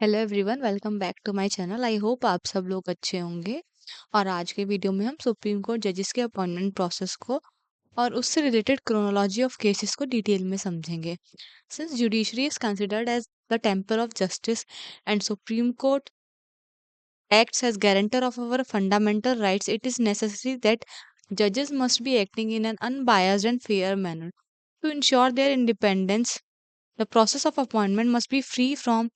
Hello everyone, welcome back to my channel. I hope आप सब लोग अच्छे होंगे। और आज के वीडियो में हम सुप्रीम कोर्ट जजेस के अपॉइंटमेंट प्रोसेस को और उससे रिलेटेड क्रोनोलॉजी ऑफ केसेस को डिटेल में समझेंगे। Since judiciary is considered as the temple of justice and supreme court acts as guarantor of our fundamental rights, it is necessary that judges must be acting in an unbiased and fair manner. To ensure their independence, the process of appointment must be free from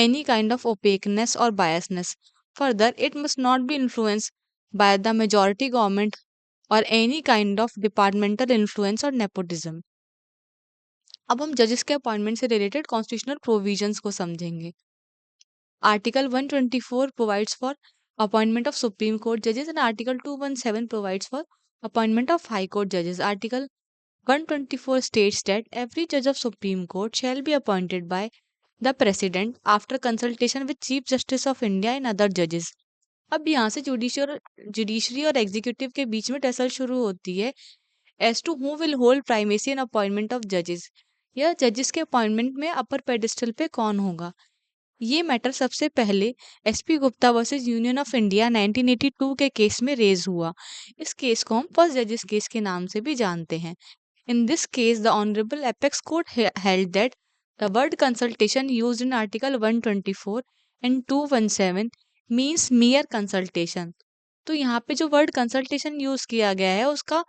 any kind of opaqueness or biasness. Further, it must not be influenced by the majority government or any kind of departmental influence or nepotism. अब हम जजेस के appointment से related constitutional provisions को समझेंगे। Article 124 provides for appointment of Supreme Court judges and Article 217 provides for appointment of High Court judges. Article 124 states that every judge of Supreme Court shall be appointed by the President after consultation with Chief Justice of India and other judges. अब यहाँ से judiciary और executive के बीच में tussle शुरू होती है as to who will hold primacy and appointment of जजेस। यह जजेस के अपॉइंटमेंट में अपर पेडिस्टल पे कौन होगा, ये मैटर सबसे पहले SP Gupta versus union of India 1982 के केस में रेज हुआ। इस केस को हम फर्स्ट जजेस केस के नाम से भी जानते हैं। In this case the honourable apex court held that the word consultation used in article 124 and 217 means मियर consultation. तो यहाँ पे जो वर्ड कंसल्टेशन यूज किया गया है उसका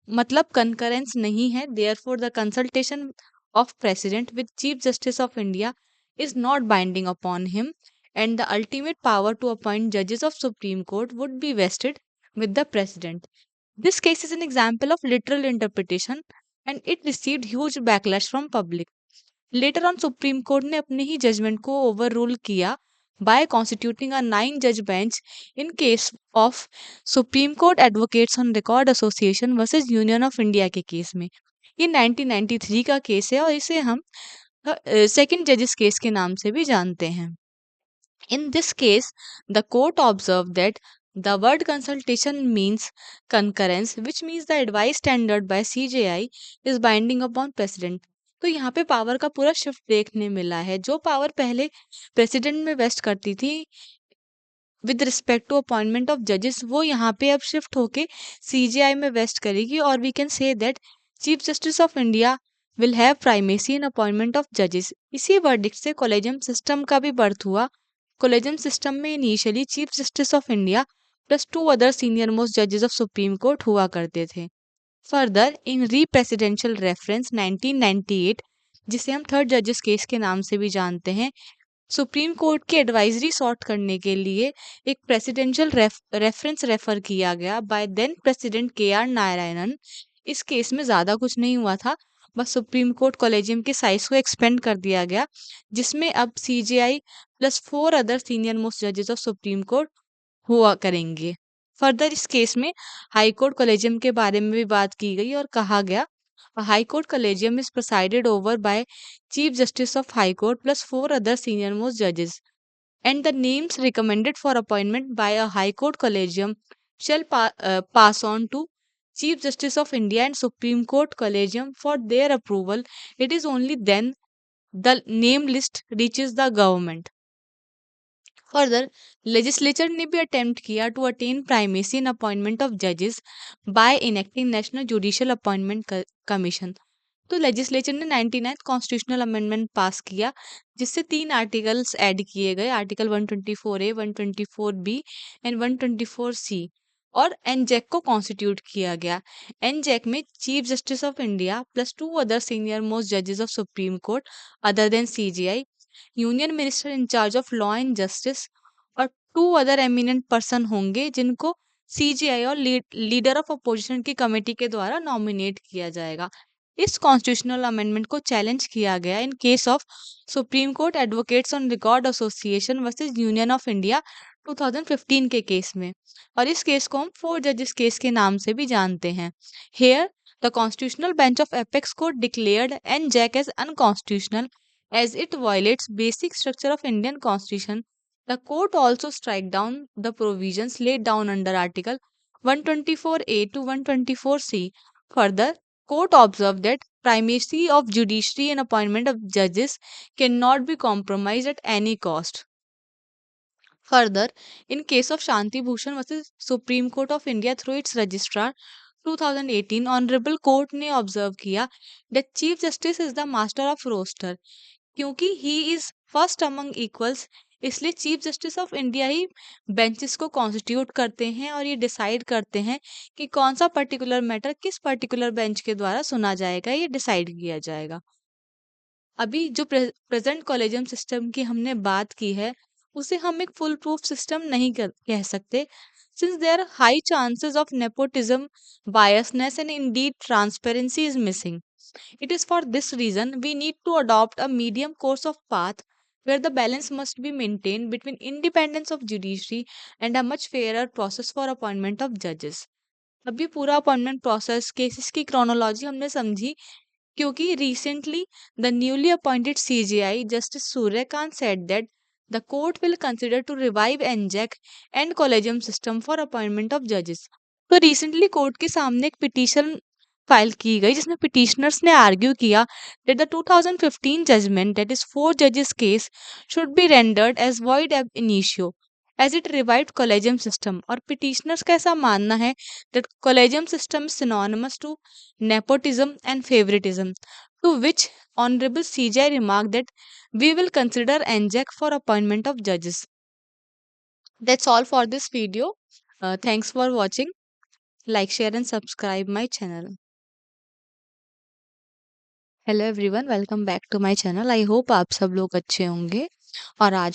मतलब कंकरेंस नहीं है। Therefore the consultation of president with chief justice of India is not binding upon him, and the ultimate power to appoint judges of Supreme Court would be vested with the President. This case is an example of literal interpretation, and it received huge backlash from public. Later on, Supreme Court ने अपने ही judgment को overrule किया by constituting a 9-judge bench in case of Supreme Court Advocates on Record Association versus Union of India के case में। ये 1993 का case है और इसे हम सेकंड जजेस केस के नाम से भी जानते हैं। In this case the court observe that the word consultation means concurrence which means the advice tendered by CJI is binding upon president। तो यहाँ पे पावर का पूरा शिफ्ट देखने मिला है। जो पावर पहले प्रेसिडेंट में वेस्ट करती थी with respect to appointment of जजेस, वो यहाँ पे अब शिफ्ट होके CJI में वेस्ट करेगी और we can say that chief justice of India will have primacy in appointment of जजेस। इसी वर्डिक्ट से कॉलेजियम सिस्टम का भी बर्थ हुआ। कॉलेजियम सिस्टम में initially chief justice of India plus 2 other senior most जजेस ऑफ सुप्रीम कोर्ट हुआ करते थे। फर्दर इन री प्रेसिडेंशियल रेफरेंस 1998, जिसे हम थर्ड जजेस केस के नाम से भी जानते हैं, सुप्रीम कोर्ट की एडवाइजरी सॉर्ट करने के लिए एक प्रेसिडेंशियल रेफरेंस रेफर किया गया by then president KR Narayanan. इस केस में ज़्यादा कुछ नहीं हुआ था, बस सुप्रीम कोर्ट कॉलेजियम के साइज को एक्सपेंड कर दिया गया, जिसमें अब CJI plus 4 other senior most जजेस ऑफ सुप्रीम कोर्ट हुआ करेंगे। फर्दर इस केस में हाई कोर्ट कॉलेजियम के बारे में भी बात की गई और कहा गया high court collegium is presided over by chief justice of high court plus 4 other senior most जजेस and the names recommended for appointment by a High Court Collegium shall pass on to Chief Justice of India and Supreme Court Collegium for their approval. It is only then the name list reaches the government. Further, legislature ने भी attempt किया to attain primacy in appointment of judges by enacting National Judicial Appointment Commission. तो legislature ने 99th constitutional amendment पास किया, जिससे 3 articles add किए गए, article 124A, 124B and 124C, और एनजेक को कॉन्स्टिट्यूट किया गया। एनजेक में chief justice of India plus 2 other senior most जजेस of supreme court other than CJI, union minister in-charge of law and justice और 2 अदर एमिनेंट पर्सन होंगे जिनको CJI और लीडर ऑफ अपोजिशन की कमेटी के द्वारा नॉमिनेट किया जाएगा। इस कॉन्स्टिट्यूशनल अमेंडमेंट को चैलेंज किया गया in case of supreme court advocates on record association versus union of India 2015 के केस में, और इस केस को हम 4 जजेस केस के नाम से भी जानते हैं। Here the constitutional bench of apex court declared NJAC as unconstitutional as it violates basic structure of Indian Constitution. The court also strike down the provisions laid down under Article 124A to 124C. Further, court observed that primacy of judiciary and appointment of judges cannot be compromised at any cost. Further, in case of Shanti Bhushan versus Supreme Court of India through its registrar 2018, Honorable Court ने observe किया that Chief Justice is the master of roster. क्योंकि he is first among equals, इसलिए chief justice of India ही benches को constitute करते हैं और ये डिसाइड करते हैं कि कौन सा पर्टिकुलर मैटर किस पर्टिकुलर बेंच के द्वारा सुना जाएगा, ये डिसाइड किया जाएगा। अभी जो प्रेजेंट कॉलेजियम सिस्टम की हमने बात की है, उसे हम एक फुल प्रूफ सिस्टम नहीं कह सकते, since there are high chances of nepotism, biasness and indeed transparency is missing. It is for this reason we need to adopt a medium course of path where the balance must be maintained between independence of judiciary and a much fairer process for appointment of judges. अभी पूरा appointment process cases की chronology हमने समझी, क्योंकि recently the newly appointed CJI Justice Suryakant said that the court will consider to revive NJAC and collegium system for appointment of judges. तो recently court के सामने एक पिटीशन फाइल की गई जिसमें पिटिशनर्स ने आर्ग्यू किया that the 2015 judgment, that is 4 judges case, should be rendered as void ab initio as it revived collegium system. और पिटिशनर्स का ऐसा मानना है that collegium system is synonymous to nepotism and favoritism, to which Honorable CJI remarked that we will consider NJAC for appointment of judges. That's all for this video. Thanks for watching. Like, share and subscribe my channel. Hello everyone, welcome back to my channel. I hope आप सब लोग अच्छे होंगे। और आज